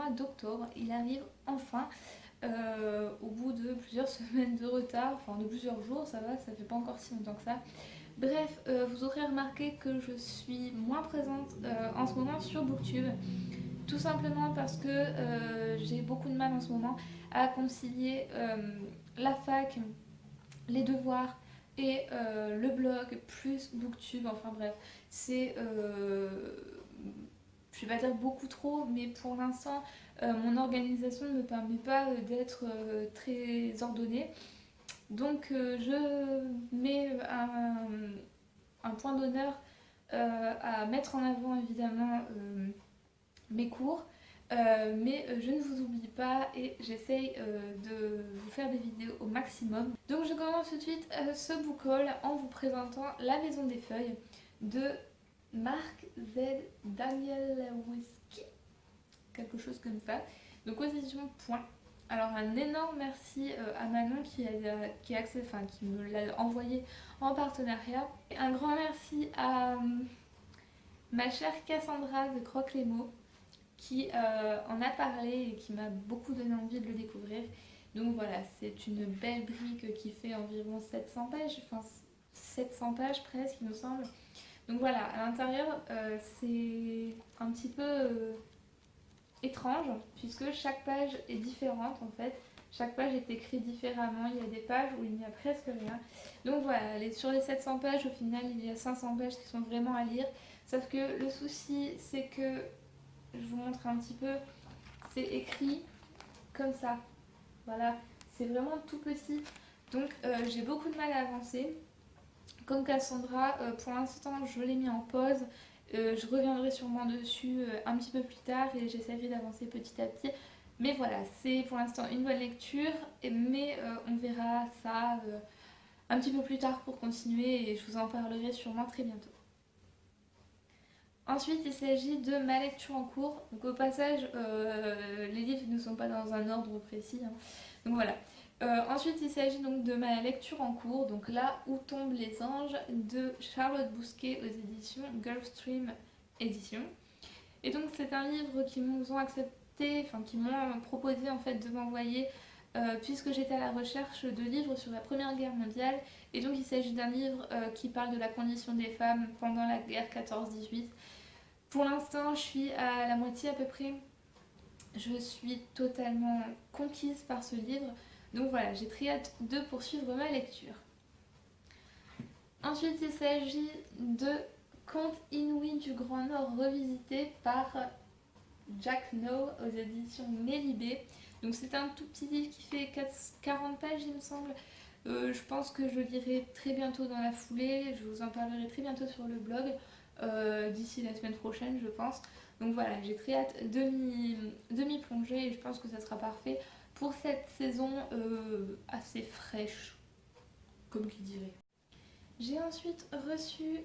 mois d'octobre. Il arrive enfin au bout de plusieurs semaines de retard, enfin de plusieurs jours, ça va, ça fait pas encore si longtemps que ça. Bref, vous aurez remarqué que je suis moins présente en ce moment sur Booktube. Tout simplement parce que j'ai beaucoup de mal en ce moment à concilier la fac, les devoirs et le blog plus Booktube. Enfin bref, c'est je vais pas dire beaucoup trop, mais pour l'instant mon organisation ne me permet pas d'être très ordonnée. Donc je mets un point d'honneur à mettre en avant évidemment mes cours. Mais je ne vous oublie pas et j'essaye de vous faire des vidéos au maximum. Donc je commence tout de suite ce book haul en vous présentant La Maison des Feuilles de Mark Z. Danielewski, quelque chose comme ça. Donc aux éditions Point. Alors un énorme merci à Manon qui me l'a envoyé en partenariat. Et un grand merci à ma chère Cassandra de Croque les mots qui en a parlé et qui m'a beaucoup donné envie de le découvrir. Donc voilà, c'est une belle brique qui fait environ 700 pages, enfin 700 pages presque il me semble. Donc voilà, à l'intérieur c'est un petit peu étrange puisque chaque page est différente en fait. Chaque page est écrite différemment, il y a des pages où il n'y a presque rien. Donc voilà, sur les 700 pages, au final, il y a 500 pages qui sont vraiment à lire. Sauf que le souci, c'est que, je vous montre un petit peu, c'est écrit comme ça. Voilà, c'est vraiment tout petit. Donc j'ai beaucoup de mal à avancer. Comme Cassandra, pour l'instant, je l'ai mis en pause. Je reviendrai sûrement dessus un petit peu plus tard et j'essaierai d'avancer petit à petit. Mais voilà, c'est pour l'instant une bonne lecture, mais on verra ça un petit peu plus tard pour continuer et je vous en parlerai sûrement très bientôt. Ensuite, il s'agit de ma lecture en cours. Donc au passage, les livres ne sont pas dans un ordre précis, hein. Donc voilà. Ensuite, il s'agit donc de ma lecture en cours, donc Là où tombent les anges de Charlotte Bousquet aux éditions Gulfstream Éditions. Et donc c'est un livre qui m'ont accepté, enfin qui m'ont proposé en fait de m'envoyer puisque j'étais à la recherche de livres sur la Première Guerre mondiale. Et donc il s'agit d'un livre qui parle de la condition des femmes pendant la guerre 14-18. Pour l'instant, je suis à la moitié à peu près. Je suis totalement conquise par ce livre. Donc voilà, j'ai très hâte de poursuivre ma lecture. Ensuite, il s'agit de Contes inouïs du Grand Nord revisité par Jack No aux éditions Mélibé. Donc c'est un tout petit livre qui fait 40 pages il me semble. Je pense que je le lirai très bientôt dans la foulée. Je vous en parlerai très bientôt sur le blog. D'ici la semaine prochaine je pense. Donc voilà, j'ai très hâte de m'y plonger et je pense que ça sera parfait pour cette saison assez fraîche, comme qui dirait. J'ai ensuite reçu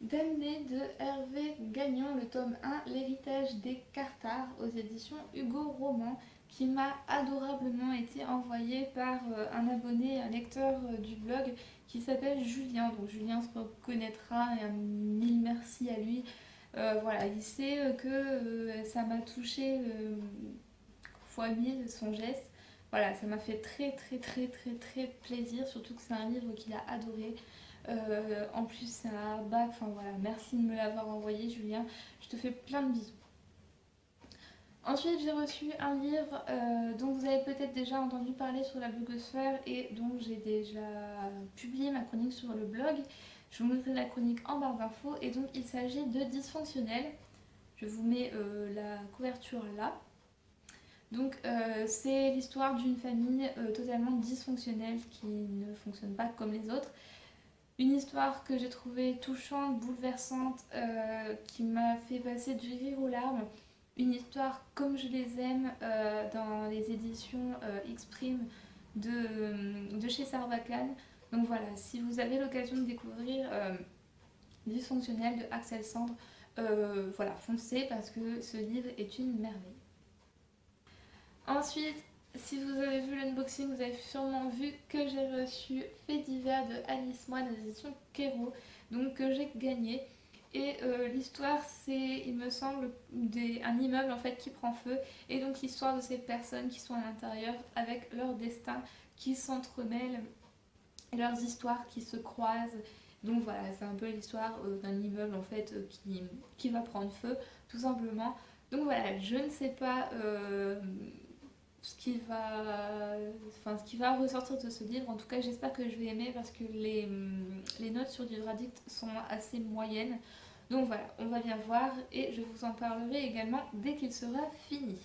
Damné de Hervé Gagnon, le tome 1, L'héritage des Cartars aux éditions Hugo Roman, qui m'a adorablement été envoyé par un abonné, un lecteur du blog qui s'appelle Julien. Donc Julien se reconnaîtra et un mille merci à lui. Voilà, il sait que ça m'a touché fois 1000 son geste. Voilà, ça m'a fait très très très très très plaisir, surtout que c'est un livre qu'il a adoré. En plus c'est un hardback, enfin voilà, merci de me l'avoir envoyé Julien, je te fais plein de bisous. Ensuite j'ai reçu un livre dont vous avez peut-être déjà entendu parler sur la blogosphère et dont j'ai déjà publié ma chronique sur le blog. Je vous mettrai la chronique en barre d'infos et donc il s'agit de Dysfonctionnel. Je vous mets la couverture là. Donc c'est l'histoire d'une famille totalement dysfonctionnelle qui ne fonctionne pas comme les autres. Une histoire que j'ai trouvée touchante, bouleversante, qui m'a fait passer du rire aux larmes. Une histoire comme je les aime dans les éditions X-Prime de chez Sarbacane. Donc voilà, si vous avez l'occasion de découvrir Dysfonctionnel de Axel Sandre, voilà, foncez parce que ce livre est une merveille. Ensuite, si vous avez vu l'unboxing, vous avez sûrement vu que j'ai reçu Faits divers de Alice Moine aux éditions Kero, donc que j'ai gagné. Et l'histoire, c'est, il me semble, un immeuble en fait qui prend feu. Et donc l'histoire de ces personnes qui sont à l'intérieur avec leur destin qui s'entremêlent et leurs histoires qui se croisent. Donc voilà, c'est un peu l'histoire d'un immeuble en fait qui va prendre feu, tout simplement. Donc voilà, je ne sais pas ce qui va ressortir de ce livre. En tout cas, j'espère que je vais aimer parce que les notes sur Livre Addict sont assez moyennes. Donc voilà, on va bien voir et je vous en parlerai également dès qu'il sera fini.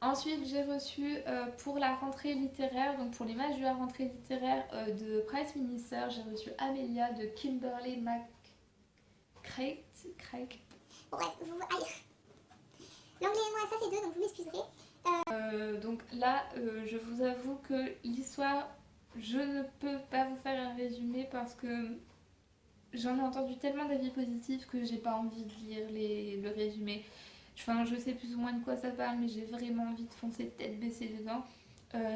Ensuite, j'ai reçu pour la rentrée littéraire, donc pour l'image de la rentrée littéraire de Price Minister, j'ai reçu Amelia de Kimberly McCrae. Bref, l'anglais et moi, ça fait deux, donc vous m'excuserez. Donc là, je vous avoue que l'histoire, je ne peux pas vous faire un résumé parce que j'en ai entendu tellement d'avis positifs que j'ai pas envie de lire le résumé. Enfin, je sais plus ou moins de quoi ça parle, mais j'ai vraiment envie de foncer tête baissée dedans.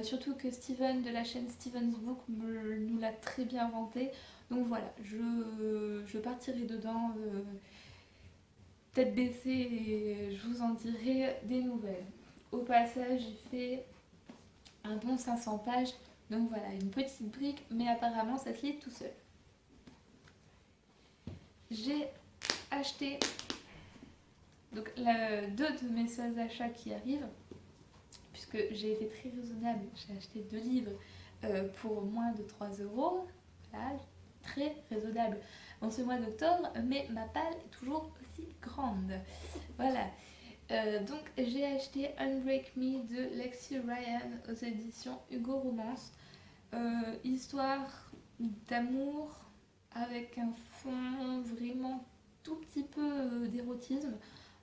Surtout que Steven de la chaîne Steven's Book nous l'a très bien vanté. Donc voilà, je partirai dedans tête baissée et je vous en dirai des nouvelles. Au passage, j'ai fait un bon 500 pages. Donc voilà, une petite brique, mais apparemment ça se lit tout seul. J'ai acheté donc deux de mes seuls achats qui arrivent, puisque j'ai été très raisonnable, j'ai acheté 2 livres pour moins de 3 euros. Voilà, très raisonnable en ce mois d'octobre, mais ma palle est toujours aussi grande. Voilà. Donc j'ai acheté Unbreak Me de Lexi Ryan aux éditions Hugo Romance. Histoire d'amour avec un fond vraiment tout petit peu d'érotisme.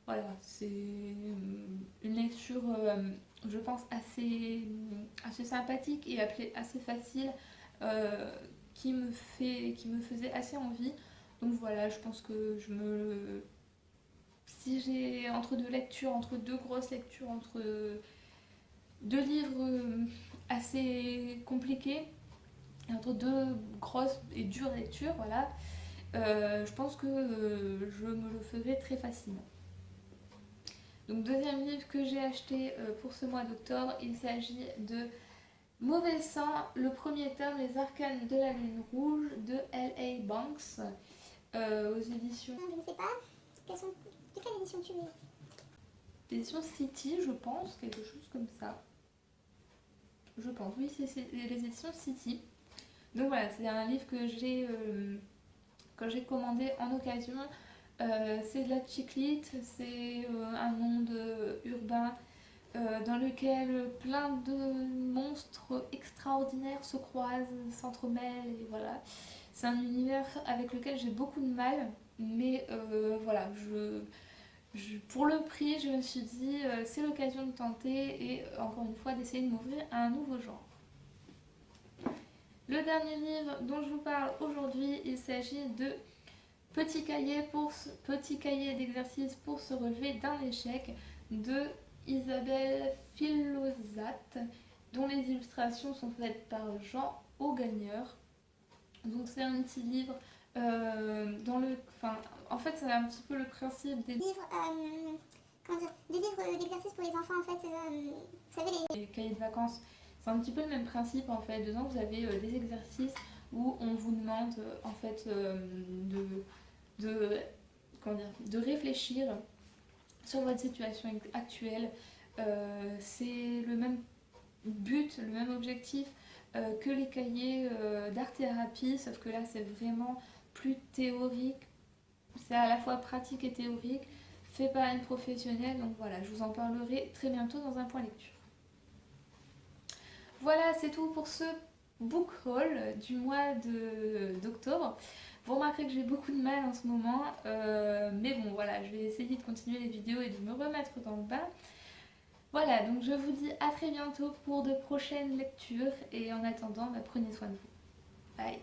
Voilà, c'est une lecture, je pense, assez sympathique et assez facile, qui me faisait assez envie. Donc voilà, je pense que si j'ai entre deux lectures, entre deux grosses lectures, entre deux livres assez compliqués, entre deux grosses et dures lectures, voilà, je pense que je me le ferai très facilement. Donc deuxième livre que j'ai acheté pour ce mois d'octobre, il s'agit de Mauvais Sang, le premier tome, Les Arcanes de la Lune Rouge de L.A. Banks, aux éditions... Je ne sais pas, de quelle édition tu es? Édition City, je pense, quelque chose comme ça. Je pense, oui, c'est les éditions City. Donc voilà, c'est un livre que j'ai commandé en occasion. C'est de la chiclite, c'est un monde urbain dans lequel plein de monstres extraordinaires se croisent, s'entremêlent et voilà. C'est un univers avec lequel j'ai beaucoup de mal, mais voilà, pour le prix, je me suis dit c'est l'occasion de tenter et encore une fois d'essayer de m'ouvrir à un nouveau genre. Le dernier livre dont je vous parle aujourd'hui, il s'agit de Petit cahier d'exercice pour se relever d'un échec de Isabelle Philosat, dont les illustrations sont faites par Jean Augagneur. Donc c'est un petit livre en fait c'est un petit peu le principe des livres, des livres d'exercice pour les enfants en fait, vous savez les cahiers de vacances. C'est un petit peu le même principe en fait. Dedans vous avez des exercices où on vous demande en fait de réfléchir sur votre situation actuelle. C'est le même but, le même objectif que les cahiers d'art-thérapie, sauf que là c'est vraiment plus théorique, c'est à la fois pratique et théorique, fait par une professionnelle, donc voilà, je vous en parlerai très bientôt dans un point lecture. Voilà, c'est tout pour ce book haul du mois d'octobre. Vous remarquerez que j'ai beaucoup de mal en ce moment, mais bon voilà, je vais essayer de continuer les vidéos et de me remettre dans le bain. Voilà, donc je vous dis à très bientôt pour de prochaines lectures et en attendant, prenez soin de vous. Bye!